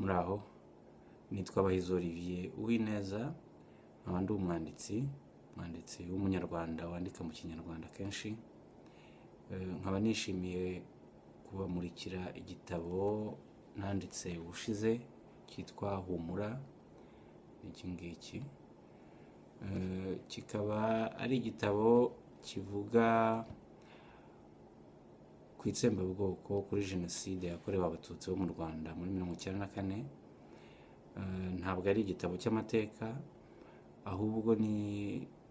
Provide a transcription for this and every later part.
Muraho, nitwa Bahizi Olivier Uwineza, nkaba ndi umwanditsi w'umunyarwanda wandika mu kinyarwanda kenshi. Nkaba nishimiye kubamurikira igitabo nanditse ubushize cyitwa Humura. Iki ngiki kikaba ari igitabo kivuga ku itsembabwoko, kuri jenoside yakorewe abatutsi bo mu Rwanda muri 1994. Ntabwo ari igitabo cy'amateka, ahubwo ni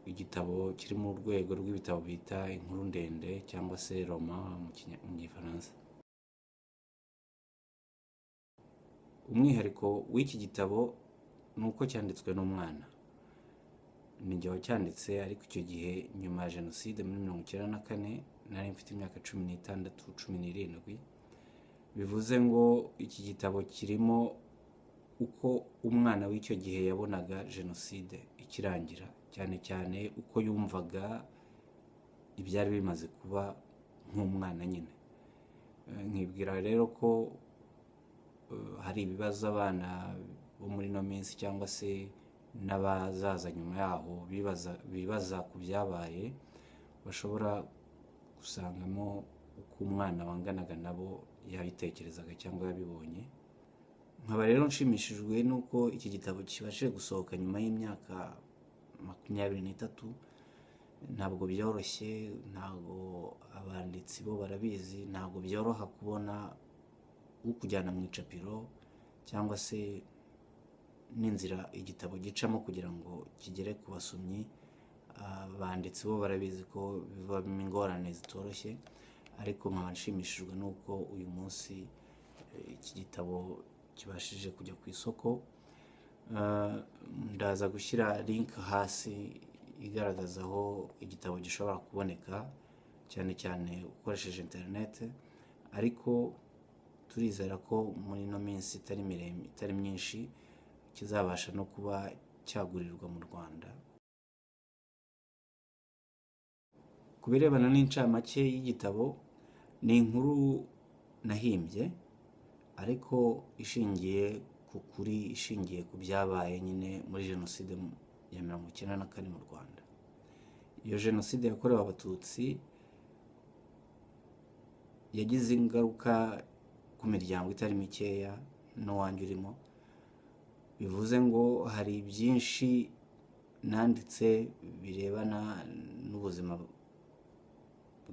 igitabo kiri mu rwego rw'ibitabo bita inkuru ndende cyangwa se roman mu gifaransa. Umwihariko w'iki gitabo ni uko cyanditswe n'umwana. Ni njye wacyanditse, ariko icyo gihe nyuma ya jenoside muri 1994 nari mfite imyaka 16, 17. Bivuze ngo iki gitabo kirimo uko umwana w'icyo gihe yabonaga jenoside ikirangira, cyane cyane uko yumvaga ibyari bimaze kuba nk'umwana nyine. Nkibwira rero ko hari ibibazo abana bo muri no minsi cyangwa se n'abazaza nyuma yaho bibaza ku byabaye, bashobora gusangamo uko umwana wanganaga nabo yabitekerezaga cyangwa yabibonye. Nkaba rero nshimishijwe nuko iki gitabo kibashije gusohoka nyuma y'imyaka 23. Ntabwo byoroshye, ntabwo abanditsi bo barabizi, ntabwo byoroha kubona ukujyana mu icapiro cyangwa se n'inzira igitabo gicamo kugira ngo kigere ku basomyi. Abanditsi bo barabizi ko bivamo ingorane zitoroshye, ariko nkaba nshimishijwe nuko uyu munsi iki gitabo kibashije kujya ku isoko. Ndaza gushyira link hasi igaragaza aho igitabo gishobora kuboneka, cyane cyane ukoresheje internet, ariko turizera ko muri no minsi itari myinshi kizabasha no kuba cyagurirwa mu Rwanda. Ku birebana n'incamake y'igitabo, ni inkuru nahimbye ariko ishingiye ku byabaye nyine muri jenoside ya 1994 mu Rwanda. Iyo jenoside yakorewe abatutsi yagize ingaruka ku miryango itari mikeya, n'uwanjye urimo. Bivuze ngo hari byinshi nanditse birebana n'ubuzima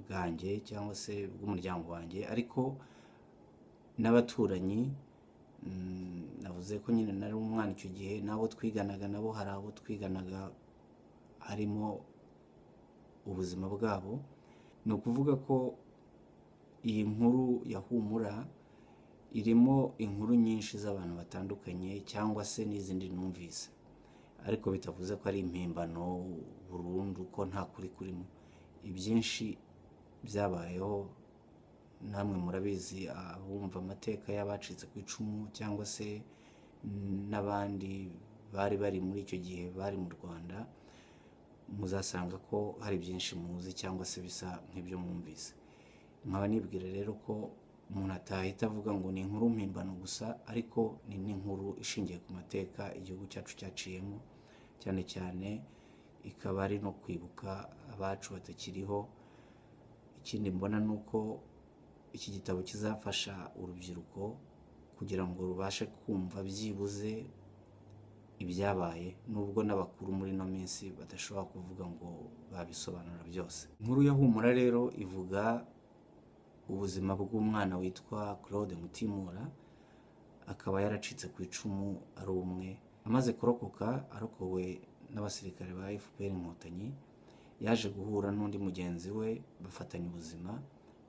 bwanjye cyangwa se bw'umuryango wanjye, ariko n'abaturanyi. Navuze ko nyine nari umwana icyo gihe, n'abo twiganaga nabo hari abo twiganaga harimo ubuzima bwabo. Ni ukuvuga ko iyi nkuru ya Humura irimo inkuru nyinshi z'abantu batandukanye cyangwa se n'izindi numvise, ariko bitavuze ko ari impimbano burundu, ko nta kuri kurimo. Ibyinshi byabayeho namwe murabizi, abumva amateka y'abacitse ku icumu cyangwa se n'abandi bari muri icyo gihe bari mu Rwanda, muzasanga ko hari byinshi muzi cyangwa se bisa nk'ibyo mwumvise. Nkaba nibwira rero ko umuntu atahita avuga ngo ni inkuru mpimbano gusa, ariko ni n'inkuru ishingiye ku mateka igihugu cyacu cyaciyemo, cyane cyane ikaba ari no kwibuka abacu batakiriho. Ikindi mbona ni uko iki gitabo kizafasha urubyiruko kugira ngo rubashe kumva byibuze ibyabaye, nubwo n'abakuru muri no minsi badashobora kuvuga ngo babisobanura byose. Inkuru ya Humura rero ivuga ubuzima bw'umwana witwa Claude Mutimura. Akaba yaracitse ku icumu ari umwe. Amaze kurokoka, arokowe n'abasirikare ba FPR Inkotanyi, yaje guhura n'undi mugenzi we bafatanya ubuzima.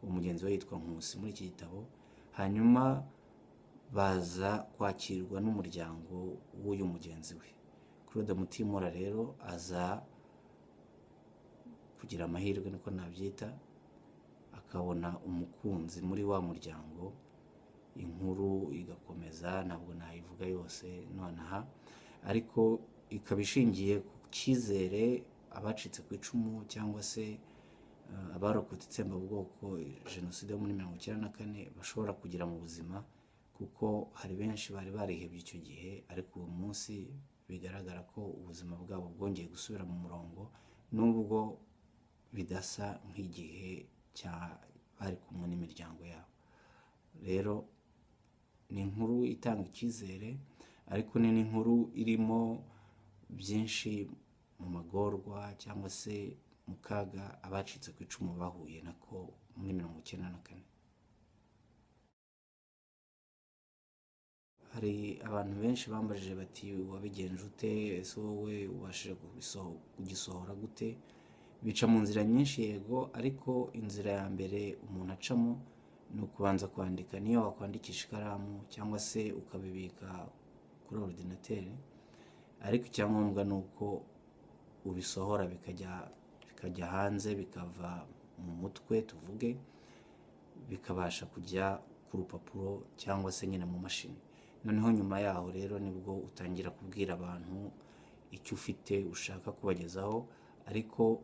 Uwo mugenzi we yitwa Nkusi muri iki gitabo. Hanyuma baza kwakirwa n'umuryango w'uyu mugenzi we. Claude Mutimura rero aza kugira amahirwe, niko nabyita, akabona umukunzi muri wa muryango. Inkuru igakomeza, ntabwo nayivuga yose nonaha, ariko ikaba ishingiye ku cyizere abacitse ku icumu cyangwa se abarokotse itsembabwoko jenoside yo muri 1994 bashobora kugira mu buzima, kuko hari benshi bari barihebye icyo gihe, ariko uyu munsi bigaragara ko ubuzima bwabo bwongeye gusubira mu murongo, nubwo bidasa nk'igihe bari kumwe n'imiryango yabo. Rero ni inkuru itanga icyizere, ariko ni n'inkuru irimo byinshi mu magorwa cyangwa se mu kaga abacitse ku icumu bahuye nako muri 1994. Hari abantu benshi bambajije bati wabigenje ute, ese wowe ubashije kugisohora gute? Bica mu nzira nyinshi yego, ariko inzira ya mbere umuntu acamo ni ukubanza kwandika. Niyo wakwandikisha ikaramu cyangwa se ukabibika kuri ordinateri, ariko icyangombwa ni uko ubisohora bikajya hanze, bikava mu mutwe tuvuge, bikabasha kujya ku rupapuro cyangwa se nyine mu mashini. Noneho nyuma yaho rero nibwo utangira kubwira abantu icyo ufite ushaka kubagezaho, ariko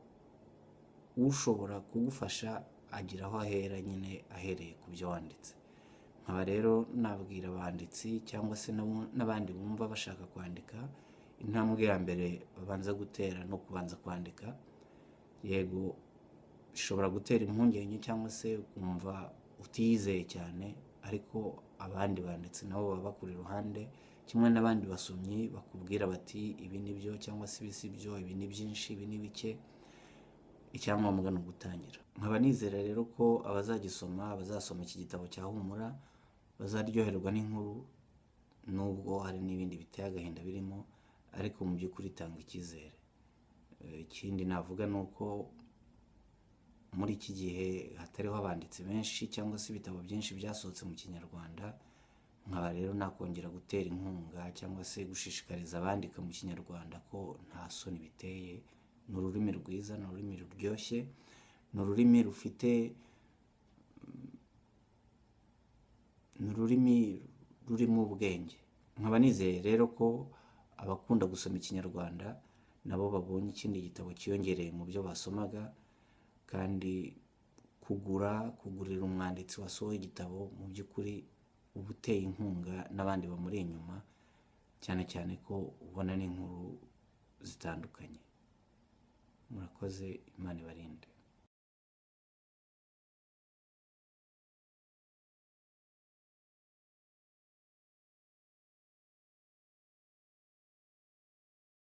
ushobora kugufasha agira aho ahera nyine ahereye ku byo wanditse. Nkaba rero nabwira abanditsi cyangwa se n'abandi bumva bashaka kwandika, intambwe ya mbere babanza gutera no kubanza kwandika. Yego bishobora gutera impungenge cyangwa se ukumva utiyizeye cyane, ariko abandi banditsi nabo baba bakuri iruhande, kimwe n'abandi basomyi bakubwira bati ibi ni byo cyangwa se ibi si byo, ibi ni byinshi, ibi ni bike. Icyangombwa ni ugutangira. Nkaba nizera rero ko abazasoma iki gitabo cya Humura bazaryoherwa n'inkuru, nubwo hari n'ibindi biteye agahinda birimo, ariko mu by'ukuri itanga icyizere. Ikindi navuga ni uko muri iki gihe hatariho abanditsi benshi cyangwa se ibitabo byinshi byasohotse mu Kinyarwanda. Nkaba rero nakongera gutera inkunga cyangwa se gushishikariza abandika mu Kinyarwanda ko nta soni biteye. Ni ururimi rwiza, ni ururimi ruryoshye, ni ururimi rurimo ubwenge. Nkaba nizeye rero ko abakunda gusoma Ikinyarwanda nabo babonye ikindi gitabo cyiyongereye mu byo basomaga, kandi kugurira umwanditsi wasohoye igitabo mu by'ukuri uba uteye inkunga n'abandi bamuri inyuma, cyane cyane ko ubona n'inkuru zitandukanye. Murakoze, Imana ibarinde.